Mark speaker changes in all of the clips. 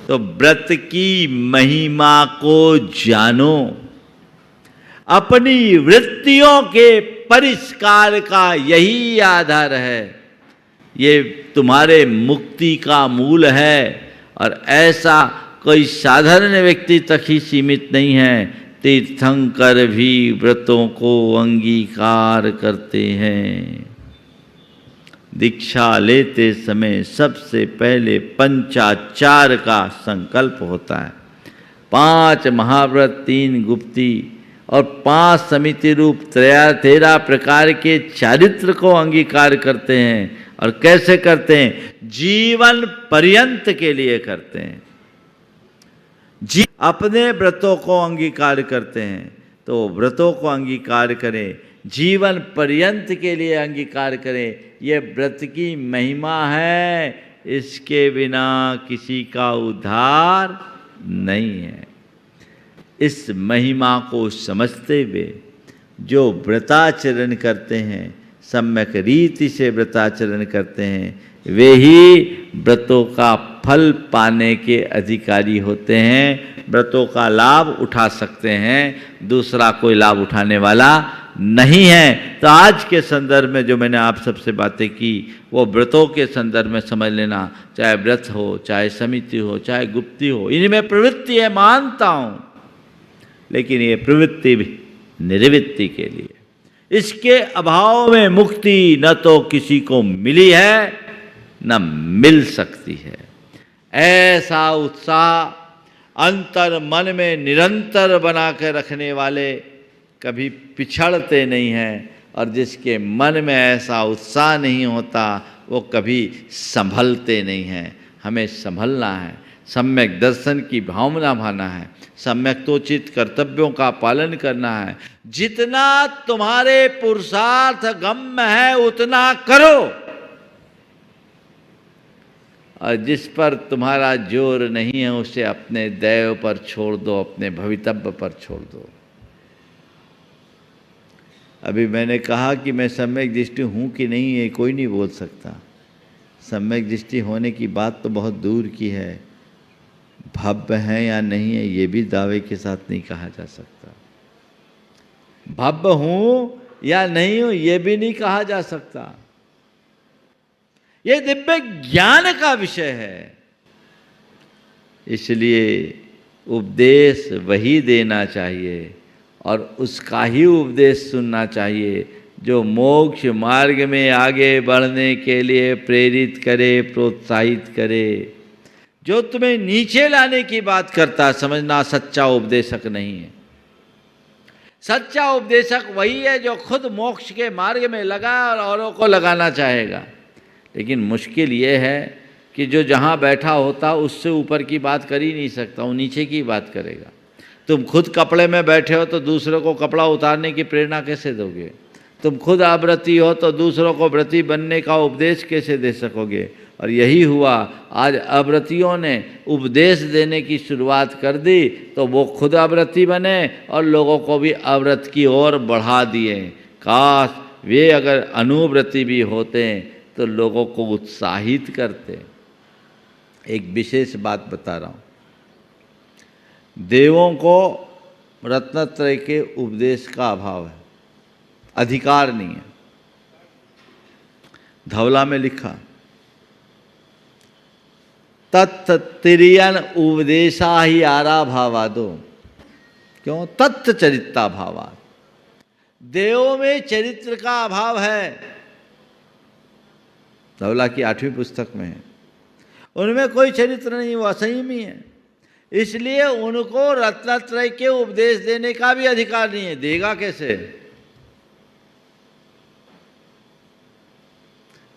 Speaker 1: तो व्रत की महिमा को जानो। अपनी वृत्तियों के परिष्कार का यही आधार है। ये तुम्हारे मुक्ति का मूल है। और ऐसा कोई साधारण व्यक्ति तक ही सीमित नहीं है। तीर्थंकर भी व्रतों को अंगीकार करते हैं। दीक्षा लेते समय सबसे पहले पंचाचार का संकल्प होता है। 5 महाव्रत, 3 गुप्ती और 5 समिति रूप 13 प्रकार के चारित्र को अंगीकार करते हैं। और कैसे करते हैं? जीवन पर्यंत के लिए करते हैं। अपने व्रतों को अंगीकार करते हैं तो व्रतों को अंगीकार करें, जीवन पर्यंत के लिए अंगीकार करें। ये व्रत की महिमा है, इसके बिना किसी का उद्धार नहीं है। इस महिमा को समझते हुए जो व्रताचरण करते हैं, सम्यक रीति से व्रताचरण करते हैं, वे ही व्रतों का फल पाने के अधिकारी होते हैं, व्रतों का लाभ उठा सकते हैं। दूसरा कोई लाभ उठाने वाला नहीं है। तो आज के संदर्भ में जो मैंने आप सबसे बातें की वो व्रतों के संदर्भ में समझ लेना। चाहे व्रत हो, चाहे समिति हो, चाहे गुप्ती हो, इनमें प्रवृत्ति है, मानता हूँ, लेकिन ये प्रवृत्ति भी निर्वृत्ति के लिए। इसके अभाव में मुक्ति न तो किसी को मिली है न मिल सकती है। ऐसा उत्साह अंतर मन में निरंतर बना के रखने वाले कभी पिछड़ते नहीं हैं। और जिसके मन में ऐसा उत्साह नहीं होता वो कभी संभलते नहीं हैं। हमें संभलना है, सम्यक दर्शन की भावना भाना है, सम्यक तोचित कर्तव्यों का पालन करना है। जितना तुम्हारे पुरुषार्थ गम्य है उतना करो, और जिस पर तुम्हारा जोर नहीं है उसे अपने दैव पर छोड़ दो, अपने भवितव्य पर छोड़ दो। अभी मैंने कहा कि मैं सम्यक दृष्टि हूँ कि नहीं है कोई नहीं बोल सकता। सम्यक दृष्टि होने की बात तो बहुत दूर की है, भव्य है या नहीं है ये भी दावे के साथ नहीं कहा जा सकता। भव्य हूँ या नहीं हूँ ये भी नहीं कहा जा सकता। ये दिव्य ज्ञान का विषय है। इसलिए उपदेश वही देना चाहिए और उसका ही उपदेश सुनना चाहिए जो मोक्ष मार्ग में आगे बढ़ने के लिए प्रेरित करे, प्रोत्साहित करे। जो तुम्हें नीचे लाने की बात करता, समझना सच्चा उपदेशक नहीं है। सच्चा उपदेशक वही है जो खुद मोक्ष के मार्ग में लगा और औरों को लगाना चाहेगा। लेकिन मुश्किल ये है कि जो जहाँ बैठा होता उससे ऊपर की बात कर ही नहीं सकता, वो नीचे की बात करेगा। तुम खुद कपड़े में बैठे हो तो दूसरों को कपड़ा उतारने की प्रेरणा कैसे दोगे? तुम खुद अव्रती हो तो दूसरों को व्रती बनने का उपदेश कैसे दे सकोगे? और यही हुआ, आज अव्रतियों ने उपदेश देने की शुरुआत कर दी तो वो खुद अव्रती बने और लोगों को भी अव्रत की ओर बढ़ा दिए। काश वे अगर अनुव्रती भी होते तो लोगों को उत्साहित करते। एक विशेष बात बता रहा हूँ, देवों को रत्नत्रय के उपदेश का अभाव है, अधिकार नहीं है। धवला में लिखा तत्तिरियन उपदेशा ही आरा भावादो। क्यों? तत्त चरित्ता भावा। देवों में चरित्र का अभाव है। धवला की 8वीं पुस्तक में है। उनमें कोई चरित्र नहीं, वो असंयमी है। इसलिए उनको रत्नत्रय के उपदेश देने का भी अधिकार नहीं है। देगा कैसे?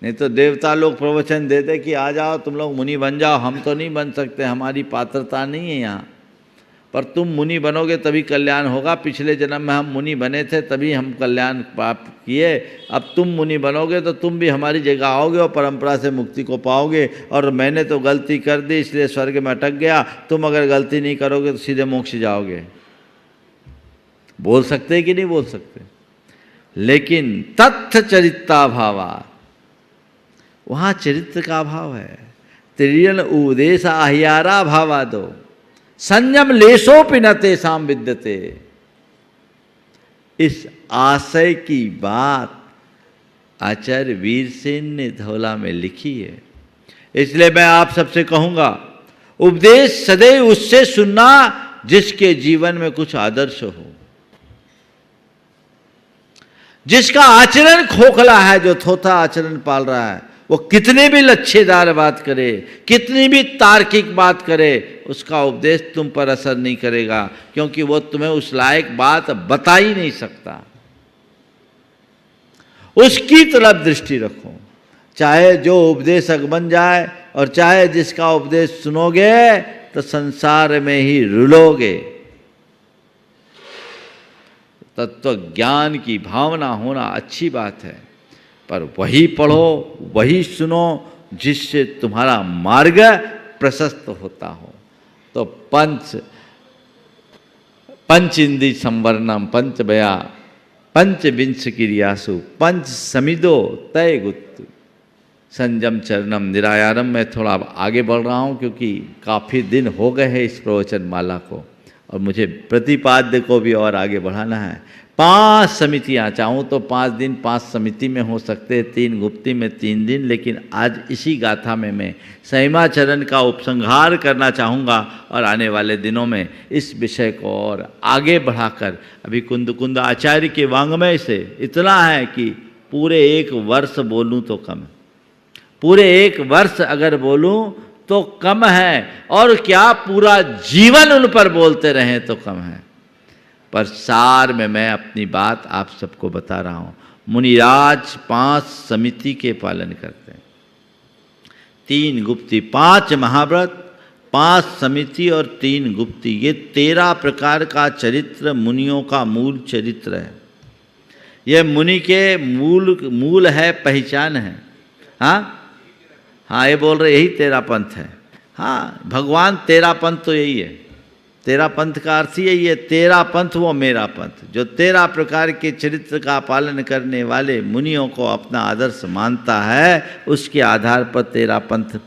Speaker 1: नहीं तो देवता लोग प्रवचन देते कि आ जाओ तुम लोग मुनि बन जाओ। हम तो नहीं बन सकते, हमारी पात्रता नहीं है यहाँ, पर तुम मुनि बनोगे तभी कल्याण होगा। पिछले जन्म में हम मुनि बने थे तभी हम कल्याण प्राप्त किए। अब तुम मुनि बनोगे तो तुम भी हमारी जगह आओगे और परंपरा से मुक्ति को पाओगे। और मैंने तो गलती कर दी इसलिए स्वर्ग में अटक गया, तुम अगर गलती नहीं करोगे तो सीधे मोक्ष जाओगे। बोल सकते कि नहीं बोल सकते? लेकिन तथ्य चरित्ता भावा, वहाँ चरित्र का अभाव है। त्रियन उपदेश आह्यारा भावादो संयम लेशोपि न तेषां विद्यते। इस आशय की बात आचार्य वीरसेन ने धौला में लिखी है। इसलिए मैं आप सबसे कहूंगा, उपदेश सदैव उससे सुनना जिसके जीवन में कुछ आदर्श हो, जिसका आचरण खोखला है, जो थोथा आचरण पाल रहा है, वो कितने भी लच्छेदार बात करे, कितनी भी तार्किक बात करे, उसका उपदेश तुम पर असर नहीं करेगा, क्योंकि वो तुम्हें उस लायक बात बता ही नहीं सकता। उसकी तरफ दृष्टि रखो, चाहे जो उपदेशक बन जाए और चाहे जिसका उपदेश सुनोगे तो संसार में ही रुलोगे। तत्व ज्ञान की भावना होना अच्छी बात है, पर वही पढ़ो, वही सुनो जिससे तुम्हारा मार्ग प्रशस्त होता हो। तो पंच इंद्रिय संवरणम पंचभया पंचविंश क्रियासु पंच समिदो तय गुत्तु संयम चरणम निरायारम। मैं थोड़ा आगे बढ़ रहा हूँ क्योंकि काफ़ी दिन हो गए हैं इस प्रवचन माला को, और मुझे प्रतिपाद्य को भी और आगे बढ़ाना है। 5 समितियाँ, चाहूँ तो 5 दिन 5 समिति में हो सकते, 3 गुप्ती में 3 दिन, लेकिन आज इसी गाथा में मैं संयमाचरण का उपसंहार करना चाहूँगा और आने वाले दिनों में इस विषय को और आगे बढ़ाकर, अभी कुंद आचार्य के वाङ्मय से इतना है कि पूरे 1 वर्ष बोलूँ तो कम है, पूरे 1 वर्ष अगर बोलूँ तो कम है, और क्या पूरा जीवन उन पर बोलते रहें तो कम है। पर सार में मैं अपनी बात आप सबको बता रहा हूँ। मुनिराज 5 समिति के पालन करते हैं, 3 गुप्ती, 5 महाव्रत, 5 समिति और 3 गुप्ती, ये 13 प्रकार का चरित्र मुनियों का मूल चरित्र है। ये मुनि के मूल है, पहचान है। हाँ, ये बोल रहे यही 13 पंथ है। हाँ, भगवान 13 पंथ तो यही है, 13 पंथ का अर्थ ही यही है, 13 पंथ वो मेरा पंथ। जो 13 प्रकार के चरित्र का पालन करने वाले मुनियों को अपना आदर्श मानता है, उसके आधार पर 13 पंथ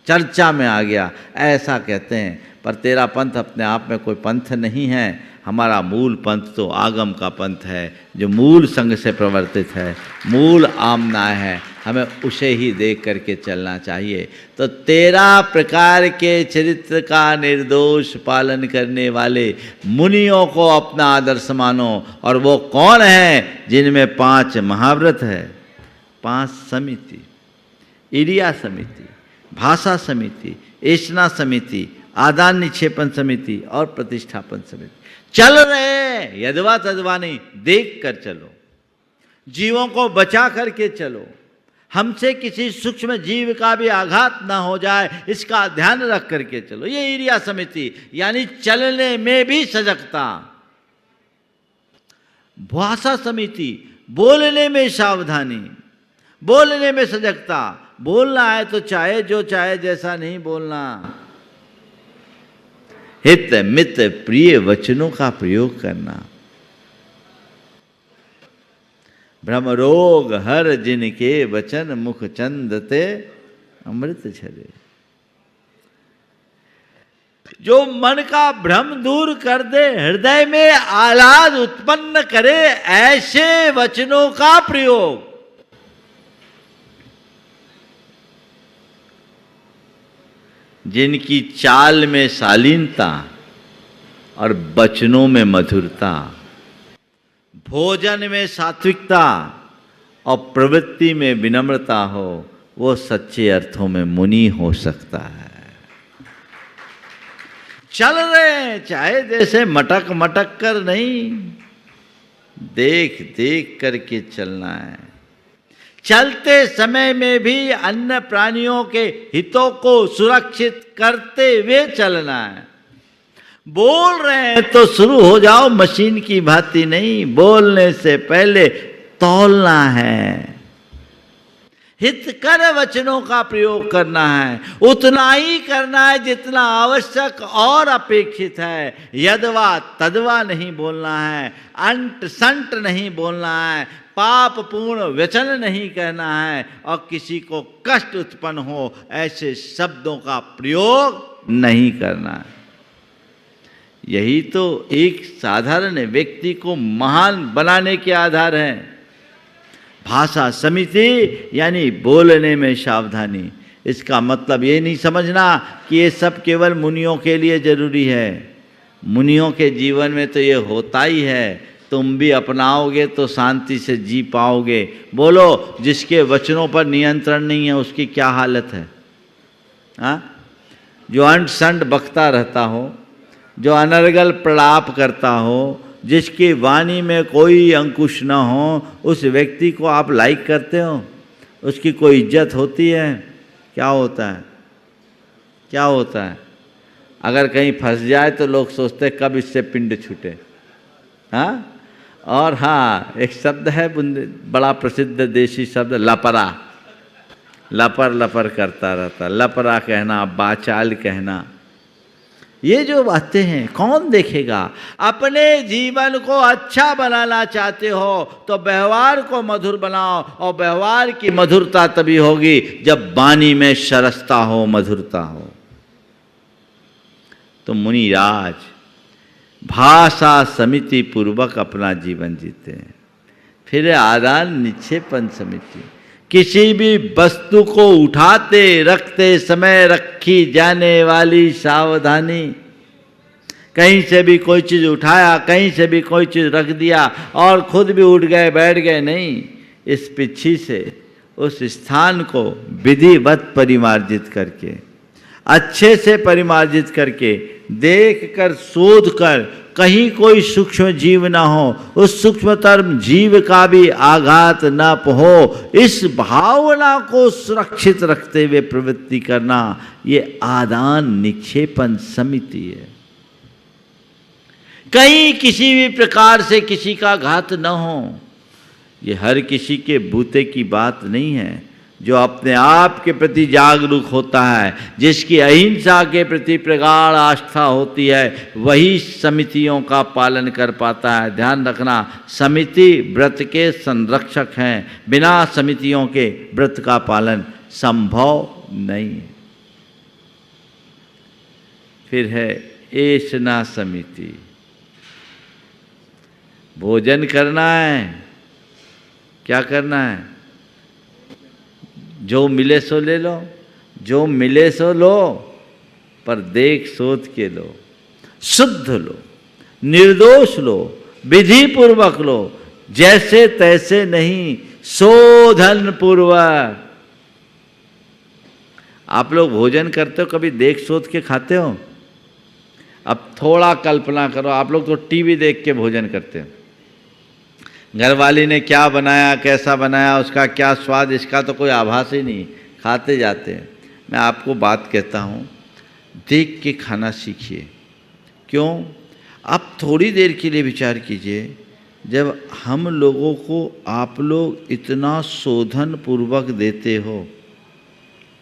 Speaker 1: चर्चा में आ गया, ऐसा कहते हैं। पर 13 पंथ अपने आप में कोई पंथ नहीं है। हमारा मूल पंथ तो आगम का पंथ है, जो मूल संग से प्रवर्तित है, मूल आमना है, हमें उसे ही देख करके चलना चाहिए। तो 13 प्रकार के चरित्र का निर्दोष पालन करने वाले मुनियों को अपना आदर्श मानो। और वो कौन है? जिनमें 5 महाव्रत है, 5 समिति, इरिया समिति, भाषा समिति, ऐशना समिति, आदान निक्षेपण समिति और प्रतिष्ठापन समिति। चल रहे यदवा तदवा नहीं, देख कर चलो, जीवों को बचा करके चलो, हमसे किसी सूक्ष्म जीव का भी आघात ना हो जाए, इसका ध्यान रख करके चलो। ये इरिया समिति, यानी चलने में भी सजगता। भाषा समिति, बोलने में सावधानी, बोलने में सजगता। बोलना है तो चाहे जो चाहे जैसा नहीं बोलना। हित मित प्रिय वचनों का प्रयोग करना। भ्रम रोग हर जिनके वचन मुख चंदते अमृत झरे। जो मन का भ्रम दूर कर दे, हृदय में आह्लाद उत्पन्न करे, ऐसे वचनों का प्रयोग। जिनकी चाल में शालीनता और वचनों में मधुरता, भोजन में सात्विकता और प्रवृत्ति में विनम्रता हो, वो सच्चे अर्थों में मुनि हो सकता है। चल रहे चाहे जैसे मटक मटक कर नहीं, देख देख करके चलना है। चलते समय में भी अन्य प्राणियों के हितों को सुरक्षित करते हुए चलना है। बोल रहे हैं तो शुरू हो जाओ मशीन की भांति नहीं, बोलने से पहले तौलना है। हितकर वचनों का प्रयोग करना है, उतना ही करना है जितना आवश्यक और अपेक्षित है। यदवा तदवा नहीं बोलना है, अंट संट नहीं बोलना है, पापपूर्ण वचन नहीं कहना है और किसी को कष्ट उत्पन्न हो ऐसे शब्दों का प्रयोग नहीं करना है। यही तो एक साधारण व्यक्ति को महान बनाने के आधार हैं। भाषा समिति यानी बोलने में सावधानी। इसका मतलब ये नहीं समझना कि ये सब केवल मुनियों के लिए जरूरी है। मुनियों के जीवन में तो ये होता ही है। तुम भी अपनाओगे तो शांति से जी पाओगे। बोलो, जिसके वचनों पर नियंत्रण नहीं है उसकी क्या हालत है? हाँ, जो अंट संट बकता रहता हो, जो अनर्गल प्रलाप करता हो, जिसकी वाणी में कोई अंकुश न हो, उस व्यक्ति को आप लाइक करते हो? उसकी कोई इज्जत होती है? क्या होता है? क्या होता है? अगर कहीं फंस जाए तो लोग सोचते कब इससे पिंड छूटे। हाँ, और हाँ, एक शब्द है बड़ा प्रसिद्ध देशी शब्द, लपरा। लपर लपर करता रहता, लपरा कहना, बाचाल कहना। ये जो बातें हैं कौन देखेगा? अपने जीवन को अच्छा बनाना चाहते हो तो व्यवहार को मधुर बनाओ, और व्यवहार की मधुरता तभी होगी जब वाणी में सरसता हो, मधुरता हो। तो मुनिराज भाषा समिति पूर्वक अपना जीवन जीते हैं। फिर आदान निक्षेपण समिति। किसी भी वस्तु को उठाते रखते समय रखी जाने वाली सावधानी। कहीं से भी कोई चीज़ उठाया, कहीं से भी कोई चीज़ रख दिया और खुद भी उठ गए, बैठ गए, नहीं। इस पीछे से उस स्थान को विधिवत परिमार्जित करके, अच्छे से परिमार्जित करके, देख कर शोध कर, कहीं कोई सूक्ष्म जीव ना हो, उस सूक्ष्मतम जीव का भी आघात न हो, इस भावना को सुरक्षित रखते हुए प्रवृत्ति करना, ये आदान निक्षेपण समिति है। कहीं किसी भी प्रकार से किसी का घात न हो। ये हर किसी के बूते की बात नहीं है। जो अपने आप के प्रति जागरूक होता है, जिसकी अहिंसा के प्रति प्रगाढ़ आस्था होती है, वही समितियों का पालन कर पाता है। ध्यान रखना, समिति व्रत के संरक्षक हैं। बिना समितियों के व्रत का पालन संभव नहीं है। फिर है ऐसना समिति। भोजन करना है, क्या करना है? जो मिले सो ले लो, जो मिले सो लो, पर देख सोच के लो, शुद्ध लो, निर्दोष लो, विधि पूर्वक लो, जैसे तैसे नहीं, शोधन पूर्वक। आप लोग भोजन करते हो, कभी देख सोच के खाते हो? अब थोड़ा कल्पना करो, आप लोग तो टीवी देख के भोजन करते हो। घरवाली ने क्या बनाया, कैसा बनाया, उसका क्या स्वाद, इसका तो कोई आभास ही नहीं, खाते जाते हैं। मैं आपको बात कहता हूँ, देख के खाना सीखिए। क्यों? आप थोड़ी देर के लिए विचार कीजिए, जब हम लोगों को आप लोग इतना शोधन पूर्वक देते हो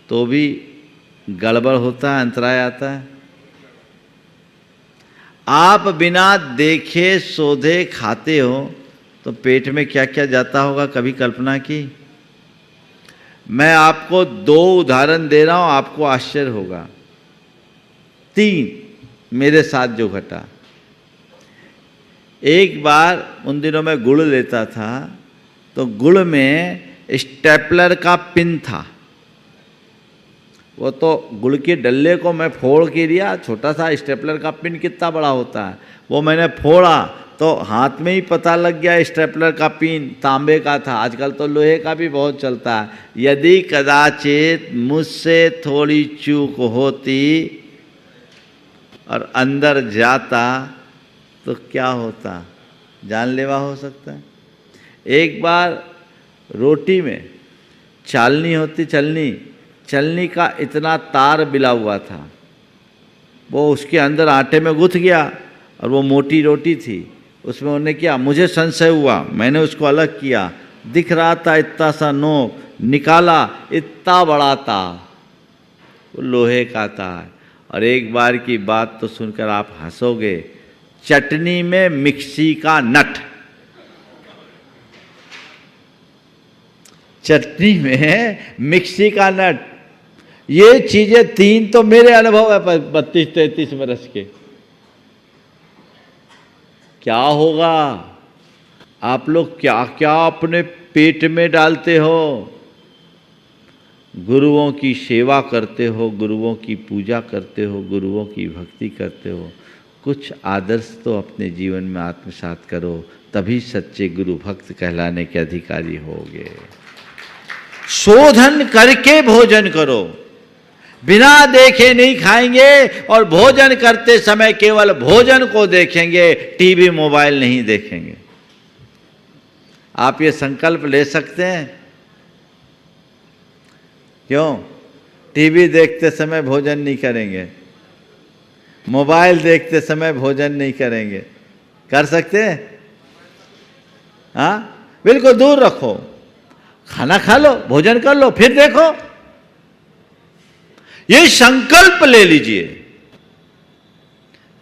Speaker 1: तो भी गड़बड़ होता है, अंतराय आता है। आप बिना देखे शोधे खाते हो तो पेट में क्या क्या जाता होगा, कभी कल्पना की? मैं आपको 2 उदाहरण दे रहा हूं, आपको आश्चर्य होगा। 3 मेरे साथ जो घटा। एक बार उन दिनों में गुड़ लेता था, तो गुड़ में स्टेपलर का पिन था। वो तो गुड़ के डल्ले को मैं फोड़ के दिया, छोटा सा स्टेपलर का पिन कितना बड़ा होता है, वो मैंने फोड़ा तो हाथ में ही पता लग गया स्टेपलर का पिन तांबे का था। आजकल तो लोहे का भी बहुत चलता है। यदि कदाचित मुझसे थोड़ी चूक होती और अंदर जाता तो क्या होता? जानलेवा हो सकता है। एक बार रोटी में चालनी होती, चलनी का इतना तार बिला हुआ था, वो उसके अंदर आटे में गुथ गया और वो मोटी रोटी थी। उसमें उन्होंने किया, मुझे संशय हुआ, मैंने उसको अलग किया, दिख रहा था इतना सा नोक, निकाला इतना बड़ा था, वो लोहे का था। और एक बार की बात तो सुनकर आप हंसोगे, चटनी में मिक्सी का नट। चटनी में मिक्सी का नट, ये चीजें तीन तो मेरे अनुभव है 32-33 वर्ष के। क्या होगा? आप लोग क्या क्या अपने पेट में डालते हो? गुरुओं की सेवा करते हो, गुरुओं की पूजा करते हो, गुरुओं की भक्ति करते हो। कुछ आदर्श तो अपने जीवन में आत्मसात करो, तभी सच्चे गुरु भक्त कहलाने के अधिकारी होगे। शोधन करके भोजन करो, बिना देखे नहीं खाएंगे और भोजन करते समय केवल भोजन को देखेंगे, टीवी मोबाइल नहीं देखेंगे। आप ये संकल्प ले सकते हैं? क्यों? टीवी देखते समय भोजन नहीं करेंगे, मोबाइल देखते समय भोजन नहीं करेंगे, कर सकते हैं? हाँ, बिल्कुल दूर रखो, खाना खा लो, भोजन कर लो, फिर देखो। ये संकल्प ले लीजिए,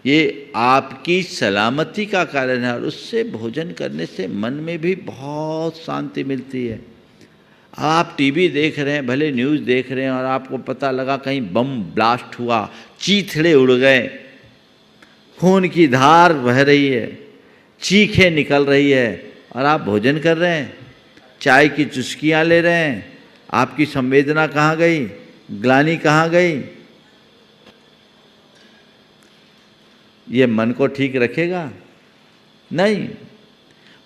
Speaker 1: ये आपकी सलामती का कारण है और उससे भोजन करने से मन में भी बहुत शांति मिलती है। आप टीवी देख रहे हैं, भले न्यूज़ देख रहे हैं और आपको पता लगा कहीं बम ब्लास्ट हुआ, चीथड़े उड़ गए, खून की धार बह रही है, चीखें निकल रही है और आप भोजन कर रहे हैं, चाय की चुस्कियां ले रहे हैं, आपकी संवेदना कहाँ गई? ग्लानि कहाँ गई? ये मन को ठीक रखेगा? नहीं।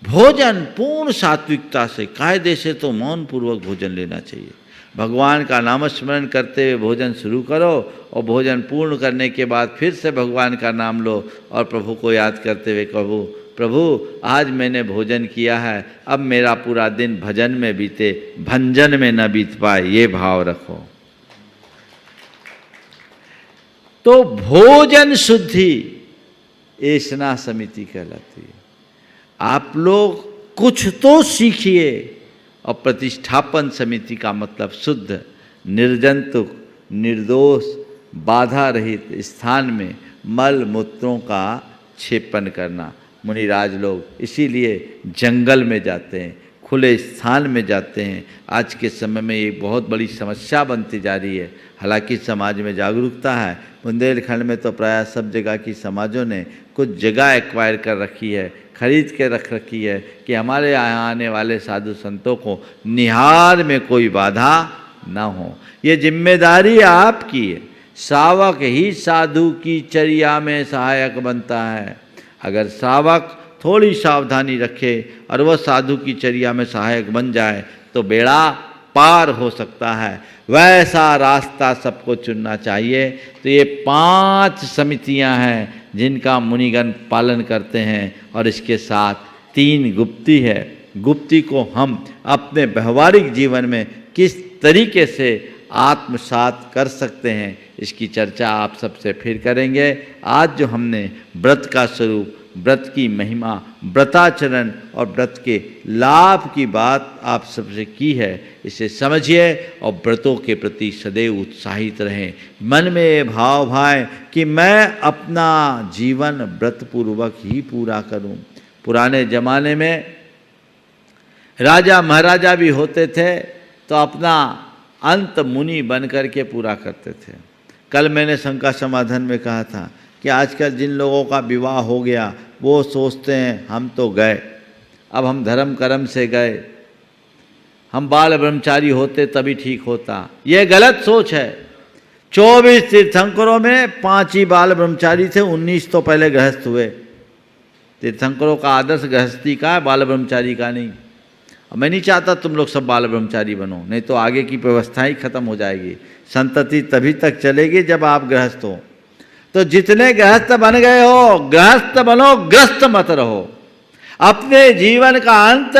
Speaker 1: भोजन पूर्ण सात्विकता से, कायदे से तो मौन पूर्वक भोजन लेना चाहिए। भगवान का नाम स्मरण करते हुए भोजन शुरू करो और भोजन पूर्ण करने के बाद फिर से भगवान का नाम लो और प्रभु को याद करते हुए कहो, प्रभु आज मैंने भोजन किया है, अब मेरा पूरा दिन भजन में बीते, भंजन में न बीत पाए, ये भाव रखो। तो भोजन शुद्धि ऐशना समिति कहलाती है। आप लोग कुछ तो सीखिए। और प्रतिष्ठापन समिति का मतलब शुद्ध, निर्जंतुक, निर्दोष, बाधा रहित स्थान में मल मूत्रों का क्षेपण करना। मुनिराज लोग इसीलिए जंगल में जाते हैं, खुले स्थान में जाते हैं। आज के समय में ये बहुत बड़ी समस्या बनती जा रही है। हालांकि समाज में जागरूकता है, बुंदेलखंड में तो प्रायः सब जगह की समाजों ने कुछ जगह एक्वायर कर रखी है, खरीद के रख रखी है कि हमारे यहाँ आने वाले साधु संतों को निहार में कोई बाधा न हो। ये जिम्मेदारी आपकी है। सावक ही साधु की चर्या में सहायक बनता है। अगर सावक थोड़ी सावधानी रखे और वह साधु की चर्या में सहायक बन जाए तो बेड़ा पार हो सकता है। वैसा रास्ता सबको चुनना चाहिए। तो ये 5 समितियां हैं जिनका मुनिगण पालन करते हैं और इसके साथ 3 गुप्ती है। गुप्ती को हम अपने व्यवहारिक जीवन में किस तरीके से आत्मसात कर सकते हैं, इसकी चर्चा आप सबसे फिर करेंगे। आज जो हमने व्रत का स्वरूप, व्रत की महिमा, व्रताचरण और व्रत के लाभ की बात आप सबसे की है, इसे समझिए और व्रतों के प्रति सदैव उत्साहित रहें। मन में ये भाव भाए कि मैं अपना जीवन व्रतपूर्वक ही पूरा करूं। पुराने ज़माने में राजा महाराजा भी होते थे तो अपना अंत मुनि बन कर के पूरा करते थे। कल मैंने शंका समाधान में कहा था कि आजकल जिन लोगों का विवाह हो गया वो सोचते हैं हम तो गए, अब हम धर्म कर्म से गए, हम बाल ब्रह्मचारी होते तभी ठीक होता। ये गलत सोच है। 24 तीर्थंकरों में 5 ही बाल ब्रह्मचारी थे, 19 तो पहले गृहस्थ हुए। तीर्थंकरों का आदर्श गृहस्थी का है, बाल ब्रह्मचारी का नहीं। मैं नहीं चाहता तुम लोग सब बाल ब्रह्मचारी बनो, नहीं तो आगे की व्यवस्था ही खत्म हो जाएगी। संतति तभी तक चलेगी जब आप गृहस्थ हो। तो जितने गृहस्थ बन गए हो, गृहस्थ बनो, ग्रस्त मत रहो। अपने जीवन का अंत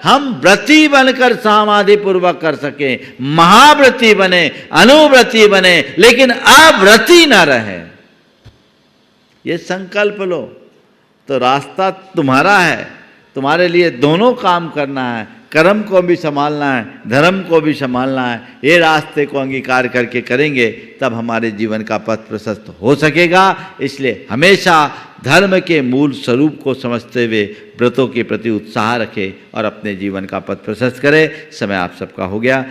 Speaker 1: हम व्रती बनकर समाधि पूर्वक कर सके, महाव्रती बने, अनुव्रती बने, लेकिन अव्रती न रहे। ये संकल्प लो तो रास्ता तुम्हारा है। तुम्हारे लिए दोनों काम करना है, कर्म को भी संभालना है, धर्म को भी संभालना है। ये रास्ते को अंगीकार करके करेंगे तब हमारे जीवन का पथ प्रशस्त हो सकेगा। इसलिए हमेशा धर्म के मूल स्वरूप को समझते हुए व्रतों के प्रति उत्साह रखे और अपने जीवन का पथ प्रशस्त करे। समय आप सबका हो गया।